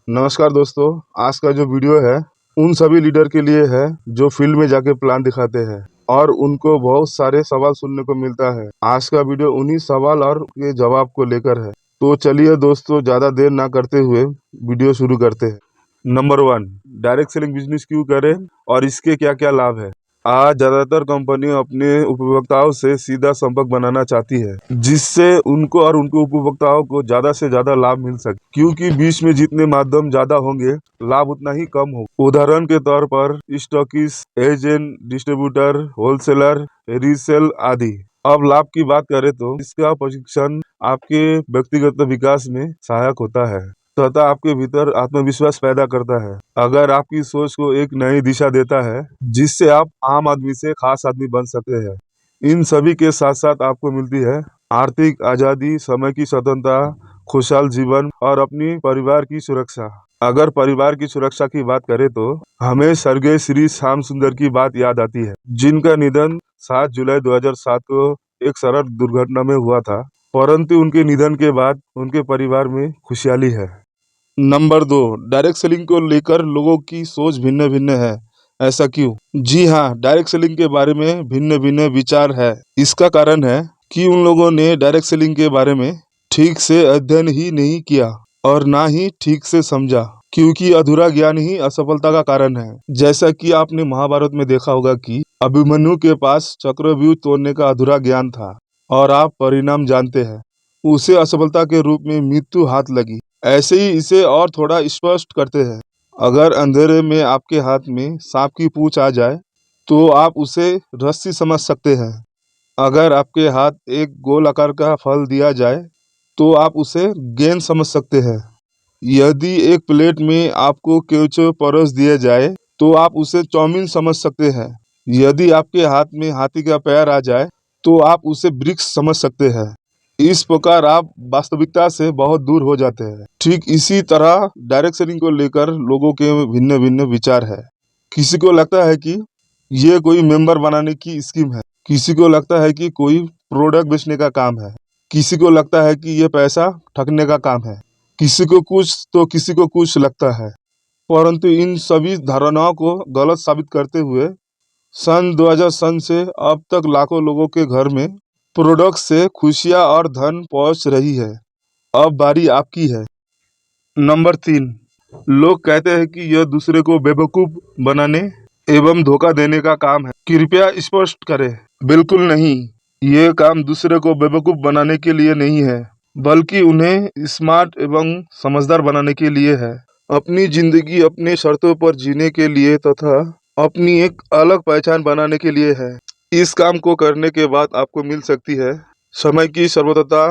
नमस्कार दोस्तों। आज का जो वीडियो है उन सभी लीडर के लिए है जो फील्ड में जाके प्लान दिखाते हैं और उनको बहुत सारे सवाल सुनने को मिलता है। आज का वीडियो उन्हीं सवाल और के जवाब को लेकर है। तो चलिए दोस्तों, ज्यादा देर ना करते हुए वीडियो शुरू करते हैं। नंबर 1, डायरेक्ट सेलिंग बिजनेस क्यों करें और इसके क्या क्या लाभ है। आज ज्यादातर कंपनियां अपने उपभोक्ताओं से सीधा संपर्क बनाना चाहती है, जिससे उनको और उनके उपभोक्ताओं को ज्यादा से ज्यादा लाभ मिल सके, क्योंकि बीच में जितने माध्यम ज्यादा होंगे लाभ उतना ही कम हो। उदाहरण के तौर पर stockist, agent, distributor, wholesaler, resale आदि। अब लाभ की बात करें तो इसका प्रशिक्षण आपके व्यक्तिगत विकास में सहायक होता है तथा आपके भीतर आत्मविश्वास पैदा करता है। अगर आपकी सोच को एक नई दिशा देता है, जिससे आप आम आदमी से खास आदमी बन सकते हैं। इन सभी के साथ साथ आपको मिलती है आर्थिक आजादी, समय की स्वतंत्रता, खुशहाल जीवन और अपनी परिवार की सुरक्षा। अगर परिवार की सुरक्षा की बात करें तो हमें स्वर्गीय श्री श्याम सुंदर की बात याद आती है, जिनका निधन 7 जुलाई 2007 को एक सड़क दुर्घटना में हुआ था, परंतु उनके निधन के बाद उनके परिवार में खुशहाली है। नंबर 2, डायरेक्ट सेलिंग को लेकर लोगों की सोच भिन्न भिन्न है। ऐसा क्यों? जी हाँ, डायरेक्ट सेलिंग के बारे में भिन्न भिन्न विचार है। इसका कारण है कि उन लोगों ने डायरेक्ट सेलिंग के बारे में ठीक से अध्ययन ही नहीं किया और ना ही ठीक से समझा, क्योंकि अधूरा ज्ञान ही असफलता का कारण है। जैसा कि आपने महाभारत में देखा होगा कि अभिमन्यु के पास चक्रव्यूह तोड़ने का अधूरा ज्ञान था और आप परिणाम जानते हैं, उसे असफलता के रूप में मृत्यु हाथ लगी। ऐसे ही इसे और थोड़ा स्पष्ट करते हैं। अगर अंधेरे में आपके हाथ में सांप की पूंछ आ जाए तो आप उसे रस्सी समझ सकते हैं। अगर आपके हाथ एक गोल आकार का फल दिया जाए तो आप उसे गेंद समझ सकते हैं। यदि एक प्लेट में आपको केचो परोस दिया जाए तो आप उसे चाउमीन समझ सकते हैं। यदि आपके हाथ में हाथी का पैर आ जाए तो आप उसे वृक्ष समझ सकते हैं। इस प्रकार आप वास्तविकता से बहुत दूर हो जाते हैं। ठीक इसी तरह डायरेक्ट सेलिंग को लेकर लोगों के भिन्न भिन्न विचार है। किसी को लगता है कि ये कोई मेंबर बनाने की स्कीम है, किसी को लगता है कि कोई प्रोडक्ट बेचने का काम है, किसी को लगता है कि ये पैसा ठगने का काम है, किसी को कुछ तो किसी को कुछ लगता है। परंतु इन सभी धारणाओं को गलत साबित करते हुए सन 2000 से अब तक लाखों लोगों के घर में प्रोडक्ट से खुशियां और धन पहुंच रही है। अब बारी आपकी है। नंबर 3, लोग कहते हैं कि यह दूसरे को बेवकूफ बनाने एवं धोखा देने का काम है। कृपया स्पष्ट करें। बिल्कुल नहीं, ये काम दूसरे को बेवकूफ बनाने के लिए नहीं है, बल्कि उन्हें स्मार्ट एवं समझदार बनाने के लिए है। अपनी जिंदगी अपने शर्तों पर जीने के लिए तथा अपनी एक अलग पहचान बनाने के लिए है। इस काम को करने के बाद आपको मिल सकती है समय की सर्वोत्तता,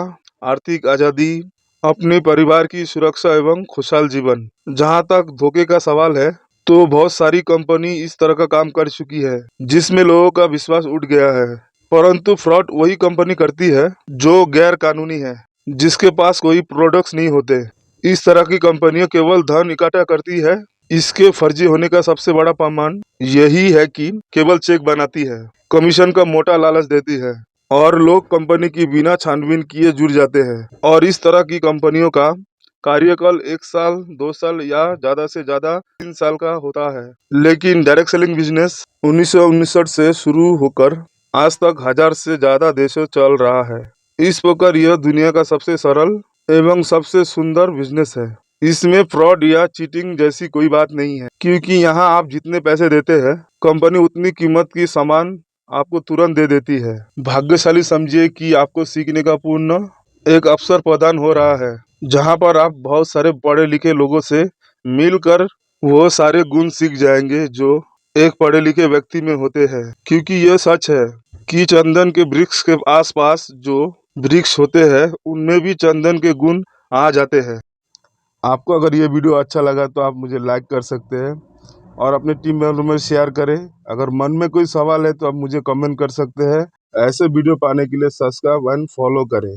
आर्थिक आजादी, अपने परिवार की सुरक्षा एवं खुशहाल जीवन। जहां तक धोखे का सवाल है तो बहुत सारी कंपनी इस तरह का काम कर चुकी है, जिसमें लोगों का विश्वास उठ गया है। परंतु फ्रॉड वही कंपनी करती है जो गैर कानूनी है, जिसके पास कोई प्रोडक्ट्स नहीं होते। इस तरह की कंपनियां केवल धन इकट्ठा करती है। इसके फर्जी होने का सबसे बड़ा प्रमाण यही है कि केवल चेक बनाती है, कमीशन का मोटा लालच देती है और लोग कंपनी की बिना छानबीन किए जुड़ जाते हैं। और इस तरह की कंपनियों का कार्यकाल 1 साल, 2 साल या ज्यादा से ज्यादा 3 साल का होता है। लेकिन डायरेक्ट सेलिंग बिजनेस 1969 से शुरू होकर आज तक 1000 से ज्यादा देशों चल रहा है। इस प्रकार यह दुनिया का सबसे सरल एवं सबसे सुंदर बिजनेस है। इसमें फ्रॉड या चीटिंग जैसी कोई बात नहीं है, क्योंकि यहाँ आप जितने पैसे देते हैं कंपनी उतनी कीमत की सामान आपको तुरंत दे देती है। भाग्यशाली समझिए कि आपको सीखने का पूर्ण एक अवसर प्रदान हो रहा है, जहाँ पर आप बहुत सारे पढ़े लिखे लोगों से मिलकर वो सारे गुण सीख जाएंगे जो एक पढ़े लिखे व्यक्ति में होते हैं। क्योंकि यह सच है कि चंदन के वृक्ष के आसपास जो वृक्ष होते हैं उनमें भी चंदन के गुण आ जाते हैं। आपको अगर ये वीडियो अच्छा लगा तो आप मुझे लाइक कर सकते हैं और अपने टीम मेंबर में शेयर करें। अगर मन में कोई सवाल है तो आप मुझे कमेंट कर सकते हैं। ऐसे वीडियो पाने के लिए सब्सक्राइब एंड फॉलो करें।